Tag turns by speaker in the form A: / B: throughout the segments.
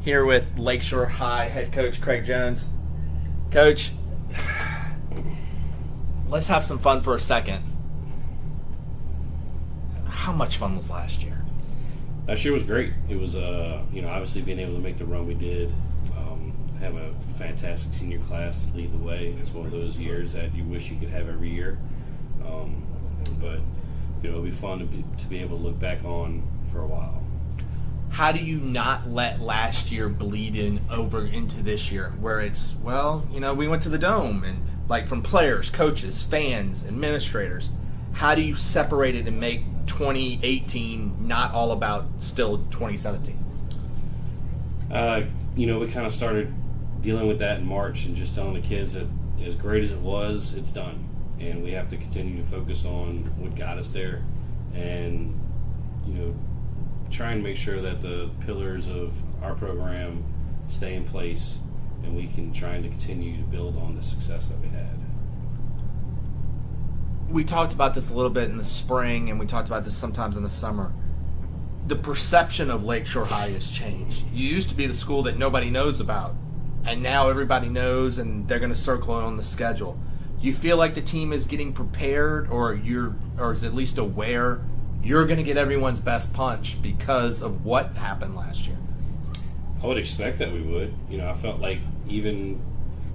A: here with Lakeshore High head coach Craig Jones. Coach, let's have some fun for a second. How much fun was last year?
B: Last year was great. It was, obviously being able to make the run we did, have a fantastic senior class to lead the way. It's one of those years that you wish you could have every year. But it'll be fun to be able to look back on for a while.
A: How do you not let last year bleed in over into this year, where it's, we went to the Dome, and like from players, coaches, fans, administrators, how do you separate it and make 2018 not all about still 2017?
B: We kind of started dealing with that in March and just telling the kids that as great as it was, it's done. And we have to continue to focus on what got us there and, try and make sure that the pillars of our program stay in place and we can try to continue to build on the success that we had.
A: We talked about this a little bit in the spring, and we talked about this sometimes in the summer. The perception of Lakeshore High has changed. You used to be the school that nobody knows about, and now everybody knows, and they're going to circle it on the schedule. Do you feel like the team is getting prepared, or is at least aware you're going to get everyone's best punch because of what happened last year?
B: I would expect that we would. I felt like even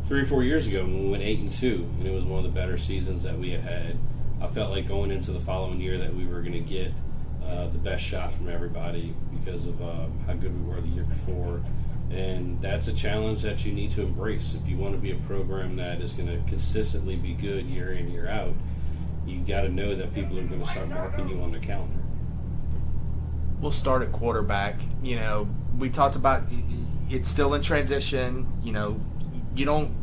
B: 3 or 4 years ago when we went 8-2, and it was one of the better seasons that we had, I felt like going into the following year that we were going to get the best shot from everybody because of how good we were the year before. And that's a challenge that you need to embrace. If you want to be a program that is going to consistently be good year in, year out, you got to know that people are going to start marking you on their calendar.
A: We'll start at quarterback. We talked about it's still in transition. You don't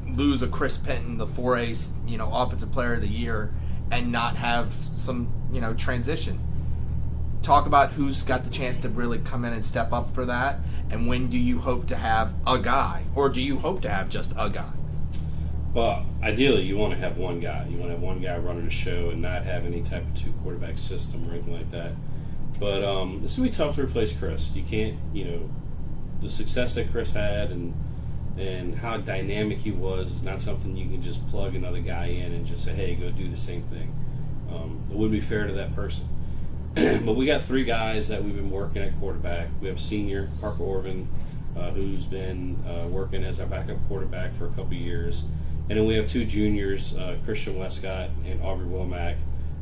A: lose a Chris Penton, the 4A, offensive player of the year, and not have some, transition. Talk about who's got the chance to really come in and step up for that, and when do you hope to have a guy, or do you hope to have just a guy?
B: Well, ideally, you want to have one guy. You want to have one guy running the show and not have any type of 2-quarterback system or anything like that. But it's going to be tough to replace Chris. You can't, the success that Chris had and how dynamic he was is not something you can just plug another guy in and just say, hey, go do the same thing. It wouldn't be fair to that person. But we got 3 guys that we've been working at quarterback. We have senior Parker Orvin, who's been working as our backup quarterback for a couple of years. And then we have 2 juniors, Christian Westcott and Aubrey Womack,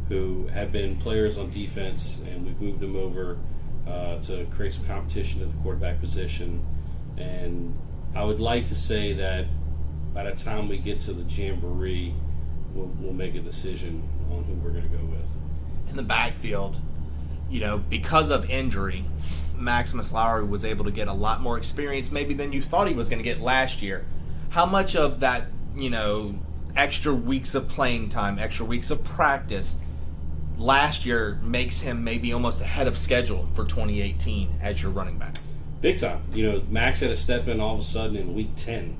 B: who have been players on defense, and we've moved them over to create some competition at the quarterback position. And I would like to say that by the time we get to the Jamboree, we'll make a decision on who we're going to go with.
A: In the backfield, because of injury, Maximus Lowry was able to get a lot more experience maybe than you thought he was going to get last year. How much of that, extra weeks of playing time, extra weeks of practice last year makes him maybe almost ahead of schedule for 2018 as your running back?
B: Big time. Max had to step in all of a sudden in week 10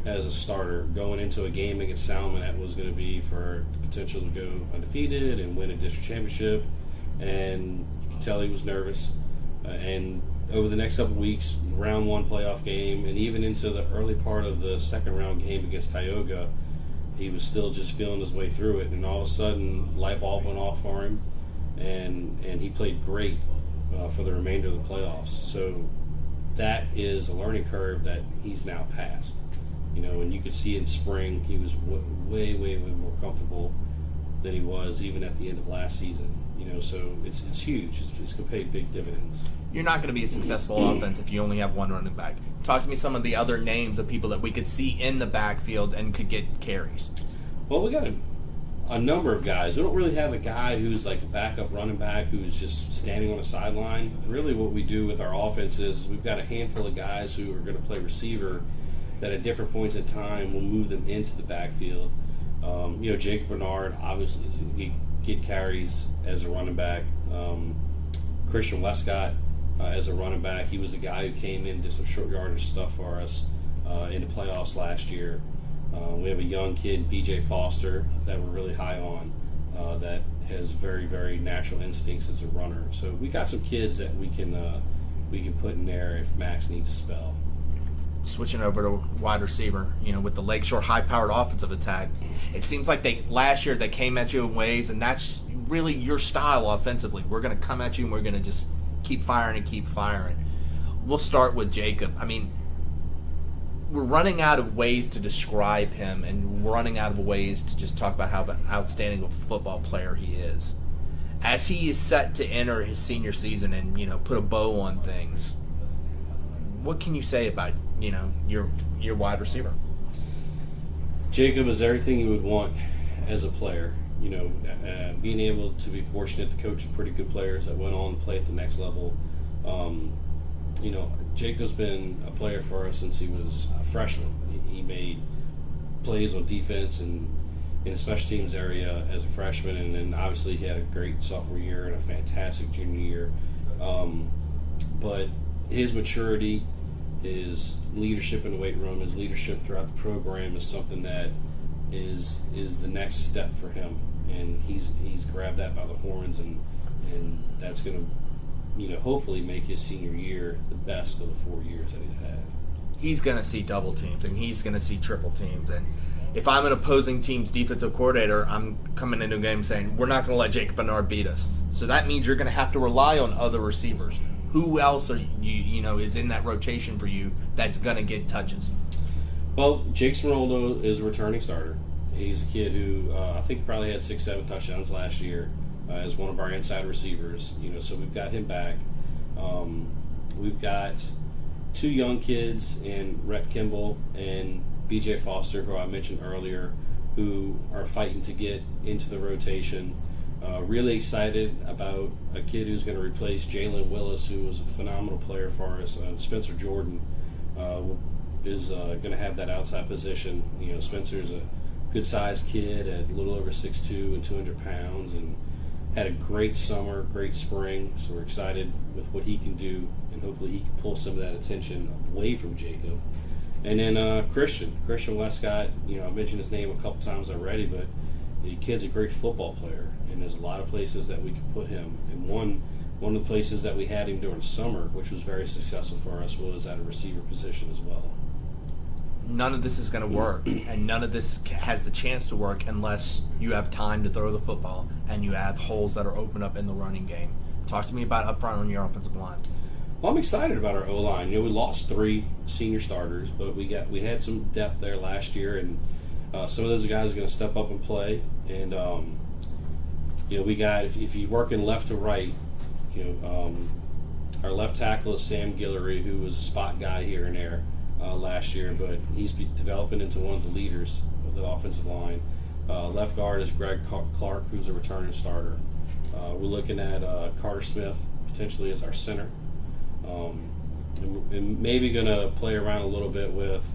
B: as a starter, going into a game against Salmon that was going to be for the potential to go undefeated and win a district championship. And you could tell he was nervous. And over the next couple of weeks, round 1 playoff game, and even into the early part of the second round game against Tioga, he was still just feeling his way through it. And all of a sudden, light bulb went off for him, and he played great for the remainder of the playoffs. So that is a learning curve that he's now passed. And you could see in spring he was way, way, way more comfortable than he was even at the end of last season. So it's huge. It's going to pay big dividends.
A: You're not going to be a successful offense if you only have one running back. Talk to me some of the other names of people that we could see in the backfield and could get carries.
B: Well, we got a number of guys. We don't really have a guy who's like a backup running back who's just standing on the sideline. Really what we do with our offense is we've got a handful of guys who are going to play receiver that at different points in time will move them into the backfield. Jacob Bernard, obviously, he get carries as a running back. Christian Westcott as a running back. He was a guy who came in, did some short yardage stuff for us in the playoffs last year. We have a young kid, BJ Foster, that we're really high on, that has very, very natural instincts as a runner. So we got some kids that we can we can put in there if Max needs a spell.
A: Switching over to wide receiver, with the Lakeshore high-powered offensive attack, it seems like last year they came at you in waves, and that's really your style offensively. We're going to come at you, and we're going to just keep firing and keep firing. We'll start with Jacob. I mean, we're running out of ways to describe him, and we're running out of ways to just talk about how outstanding of a football player he is. As he is set to enter his senior season and, put a bow on things, what can you say about, your wide receiver?
B: Jacob is everything you would want as a player. Being able to be fortunate to coach some pretty good players that went on to play at the next level. Jacob's been a player for us since he was a freshman. He made plays on defense and in the special teams area as a freshman, and then obviously he had a great sophomore year and a fantastic junior year. But his maturity, his leadership in the weight room, his leadership throughout the program is something that is the next step for him, and he's grabbed that by the horns, and that's going to hopefully make his senior year the best of the 4 years that he's had.
A: He's going to see double teams, and he's going to see triple teams. And if I'm an opposing team's defensive coordinator, I'm coming into a game saying, we're not going to let Jacob Bernard beat us. So that means you're going to have to rely on other receivers. Who else are is in that rotation for you that's going to get touches?
B: Well, Jake Smeraldo is a returning starter. He's a kid who I think probably had 6-7 touchdowns last year. As one of our inside receivers, so we've got him back. We've got two young kids in Rhett Kimball and B.J. Foster, who I mentioned earlier, who are fighting to get into the rotation. Really excited about a kid who's going to replace Jalen Willis, who was a phenomenal player for us. Spencer Jordan is going to have that outside position. Spencer's a good-sized kid at a little over 6'2" and 200 pounds, and had a great summer, great spring, so we're excited with what he can do, and hopefully he can pull some of that attention away from Jacob. And then Christian Westcott, I mentioned his name a couple times already, but the kid's a great football player, and there's a lot of places that we can put him. And one of the places that we had him during the summer, which was very successful for us, was at a receiver position as well.
A: None of this is going to work, and none of this has the chance to work unless you have time to throw the football and you have holes that are open up in the running game. Talk to me about up front on your offensive line.
B: Well, I'm excited about our O-line. We lost 3 senior starters, but we had some depth there last year, and some of those guys are going to step up and play. And we got, if you work in left to right, our left tackle is Sam Guillory, who was a spot guy here and there last year, but he's developing into one of the leaders of the offensive line. Left guard is Greg Clark, who's a returning starter. We're looking at Carter Smith potentially as our center. And maybe going to play around a little bit with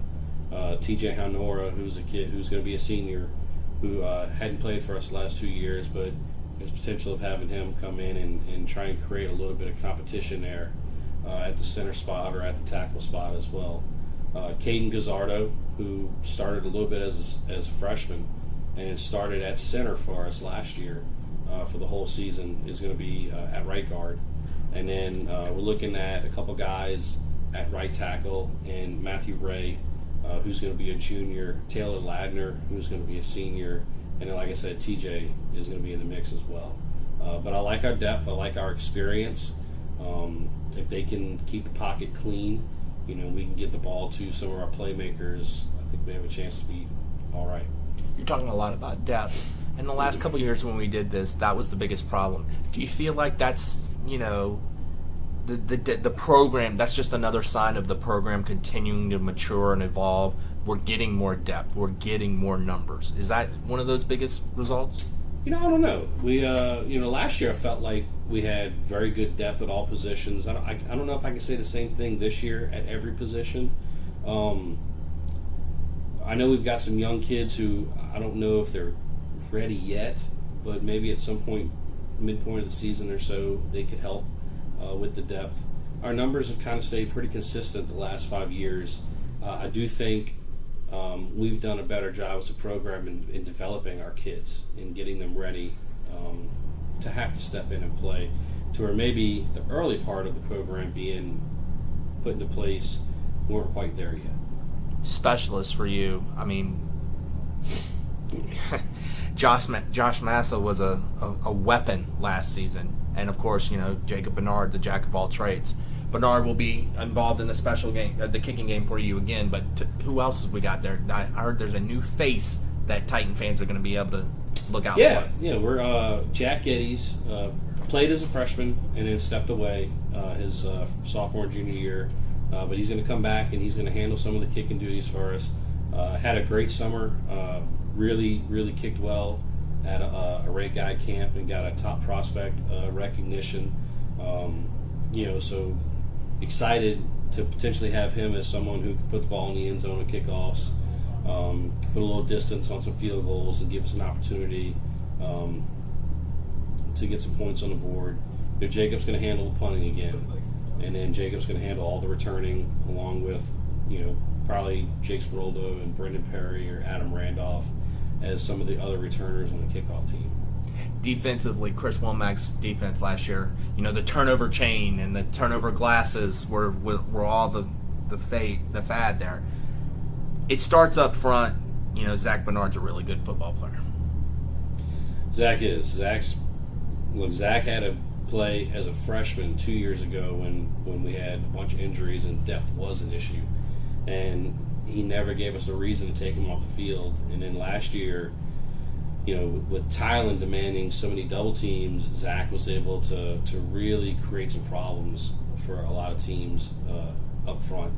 B: TJ Honora, who's a kid who's going to be a senior who hadn't played for us the last 2 years, but there's potential of having him come in and try and create a little bit of competition there at the center spot or at the tackle spot as well. Caden Gazzardo, who started a little bit as a freshman and started at center for us last year for the whole season, is going to be at right guard. And then we're looking at a couple guys at right tackle, and Matthew Ray, who's going to be a junior, Taylor Ladner, who's going to be a senior, and then, like I said, TJ is going to be in the mix as well. But I like our depth. I like our experience. If they can keep the pocket clean, we can get the ball to some of our playmakers. I think we have a chance to be all right.
A: You're talking a lot about depth. In the last couple of years when we did this, that was the biggest problem. Do you feel like that's, the program, that's just another sign of the program continuing to mature and evolve? We're getting more depth. We're getting more numbers. Is that one of those biggest results?
B: I don't know. We, last year I felt like we had very good depth at all positions. I don't know if I can say the same thing this year at every position. I know we've got some young kids who I don't know if they're ready yet, but maybe at some point, midpoint of the season or so, they could help with the depth. Our numbers have kind of stayed pretty consistent the last 5 years. I do think we've done a better job as a program in developing our kids and getting them ready to have to step in and play. to where maybe the early part of the program being put into place weren't quite there yet.
A: Specialist for you. I mean, Josh Massa was a weapon last season. And, of course, Jacob Bernard, the jack of all trades. Bernard will be involved in the special game, the kicking game for you again. But who else have we got there? I heard there's a new face that Titan fans are going to be able to look out for.
B: Yeah, we're Jack Geddes played as a freshman and then stepped away his sophomore and junior year. But he's going to come back and he's going to handle some of the kicking duties for us. Had a great summer. Really, really kicked well at a Ray Guy camp and got a top prospect recognition. So excited to potentially have him as someone who can put the ball in the end zone and kickoffs, put a little distance on some field goals and give us an opportunity to get some points on the board. Jacob's going to handle the punting again, and then Jacob's going to handle all the returning along with, probably Jake Sparoldo and Brendan Perry or Adam Randolph as some of the other returners on the kickoff team.
A: Defensively, Chris Womack's defense last year, the turnover chain and the turnover glasses were all the fad there. It starts up front. Zach Bernard's a really good football player.
B: Zach is. Zach had to play as a freshman 2 years ago when we had a bunch of injuries and depth was an issue. And he never gave us a reason to take him off the field. And then last year, with Tylen demanding so many double teams, Zach was able to really create some problems for a lot of teams up front.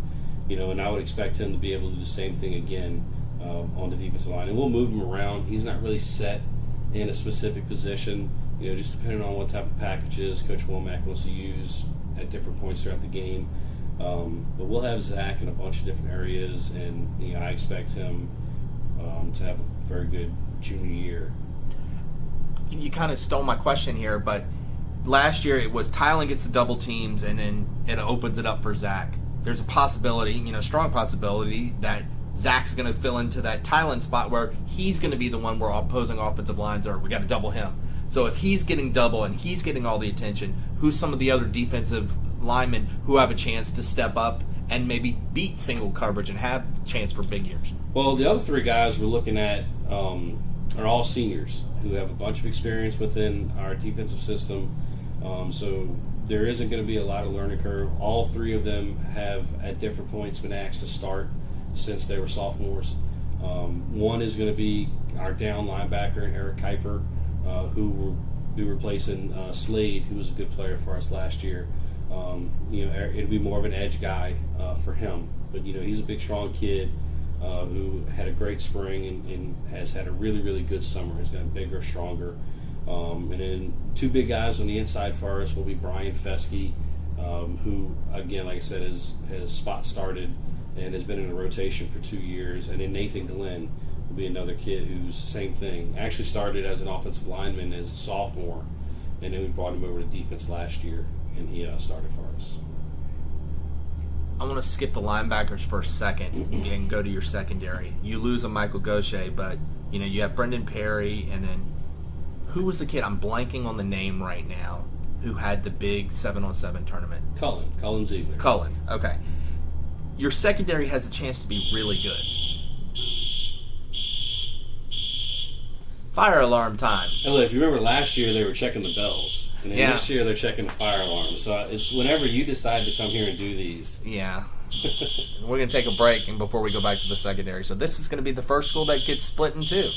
B: And I would expect him to be able to do the same thing again on the defensive line. And we'll move him around. He's not really set in a specific position, just depending on what type of packages Coach Womack wants to use at different points throughout the game. But we'll have Zach in a bunch of different areas, and I expect him to have a very good junior year.
A: You kind of stole my question here, but last year it was Tylen gets the double teams, and then it opens it up for Zach. There's a possibility, strong possibility, that Zach's going to fill into that Tylen spot where he's going to be the one where opposing offensive lines are, we got to double him. So if he's getting double and he's getting all the attention, who's some of the other defensive linemen who have a chance to step up and maybe beat single coverage and have a chance for big years?
B: Well, the other three guys we're looking at are all seniors who have a bunch of experience within our defensive system. So there isn't going to be a lot of learning curve. All three of them have at different points been asked to start since they were sophomores. One is going to be our down linebacker, Eric Kuiper, who will be replacing Slade, who was a good player for us last year. It'll be more of an edge guy for him. But, he's a big, strong kid who had a great spring and has had a really, really good summer. He's gotten bigger, stronger. And then two big guys on the inside for us will be Brian Fesky, who, again, like I said, has spot started and has been in a rotation for 2 years. And then Nathan Glenn will be another kid who's the same thing. Actually started as an offensive lineman as a sophomore, and then we brought him over to defense last year, and he started for us.
A: I want to skip the linebackers for a second and go to your secondary. You lose a Michael Gaucher, but you have Brendan Perry, and then who was the kid? I'm blanking on the name right now. Who had the big 7-on-7 tournament?
B: Cullen Ziegler.
A: Cullen. Okay. Your secondary has a chance to be really good. Fire alarm time.
B: And look, if you remember last year, they were checking the bells. And then this year, they're checking the fire alarm. So it's whenever you decide to come here and do these.
A: Yeah. We're going to take a break and before we go back to the secondary. So this is going to be the first school that gets split in two.